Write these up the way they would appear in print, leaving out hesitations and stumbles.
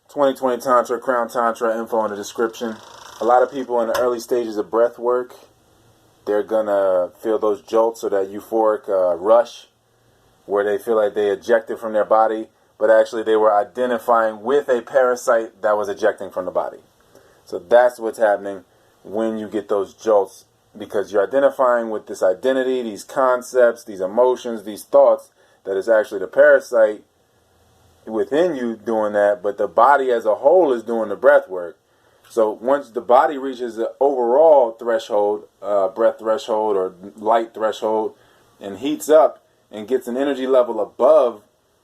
2020 Tantra, Crown Tantra, info in the description. A lot of people in the early stages of breath work, they're going to feel those jolts or that euphoric rush where they feel like they ejected from their body, but actually they were identifying with a parasite that was ejecting from the body. So that's what's happening when you get those jolts, because you're identifying with this identity, these concepts, these emotions, these thoughts, that is actually the parasite within you doing that, but the body as a whole is doing the breath work. So once the body reaches the overall threshold, breath threshold or light threshold, and heats up and gets an energy level above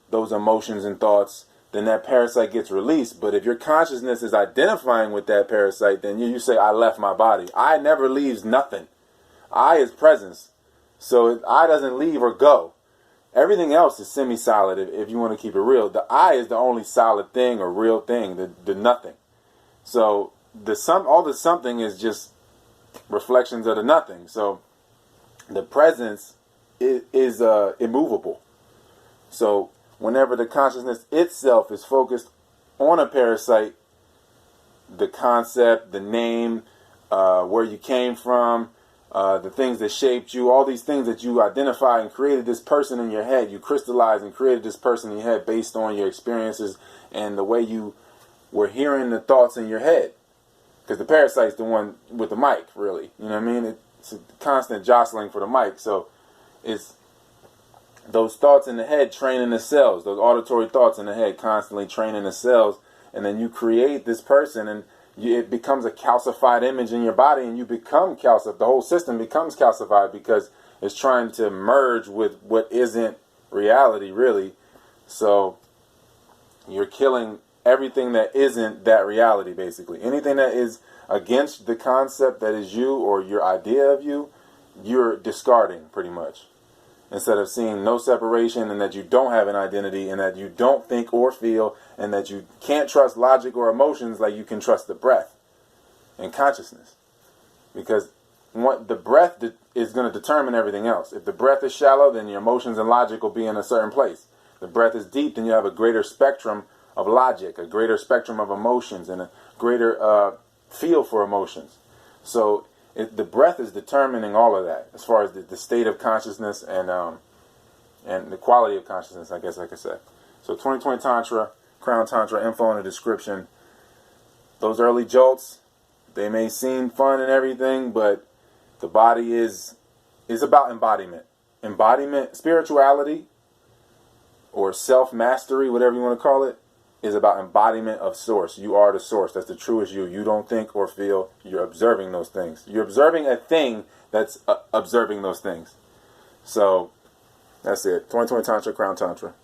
those emotions and thoughts, then that parasite gets released. But if your consciousness is identifying with that parasite, then you say, I left my body. I never leaves nothing. I is presence. So I doesn't leave or go. Everything else is semi-solid if you want to keep it real. The I is the only solid thing or real thing, the nothing. So all the something is just reflections of the nothing. So the presence is immovable. So whenever the consciousness itself is focused on a parasite, the concept, the name, where you came from, the things that shaped you, all these things that you identify and created this person in your head, you crystallized and created this person in your head based on your experiences and the way you were hearing the thoughts in your head. Because the parasite's the one with the mic, really. You know what I mean? It's a constant jostling for the mic. So it's those thoughts in the head training the cells, those auditory thoughts in the head constantly training the cells, and then you create this person, and it becomes a calcified image in your body, and you become calcified. The whole system becomes calcified because it's trying to merge with what isn't reality, really. So you're killing everything that isn't that reality, basically. Anything that is against the concept that is you or your idea of you, you're discarding pretty much. Instead of seeing no separation and that you don't have an identity and that you don't think or feel and that you can't trust logic or emotions like you can trust the breath and consciousness. Because the breath is going to determine everything else. If the breath is shallow, then your emotions and logic will be in a certain place. If the breath is deep, then you have a greater spectrum of logic, a greater spectrum of emotions, and a greater feel for emotions. So the breath is determining all of that as far as the state of consciousness and the quality of consciousness, I guess I could say. So 2020 Tantra, Crown Tantra, info in the description. Those early jolts, they may seem fun and everything, but the body is about embodiment. Embodiment, spirituality, or self-mastery, whatever you want to call it, is about embodiment of source. You are the source. That's the truest you. You don't think or feel. You're observing those things. You're observing a thing that's observing those things. So that's it. 2020 Tantra, Crown Tantra.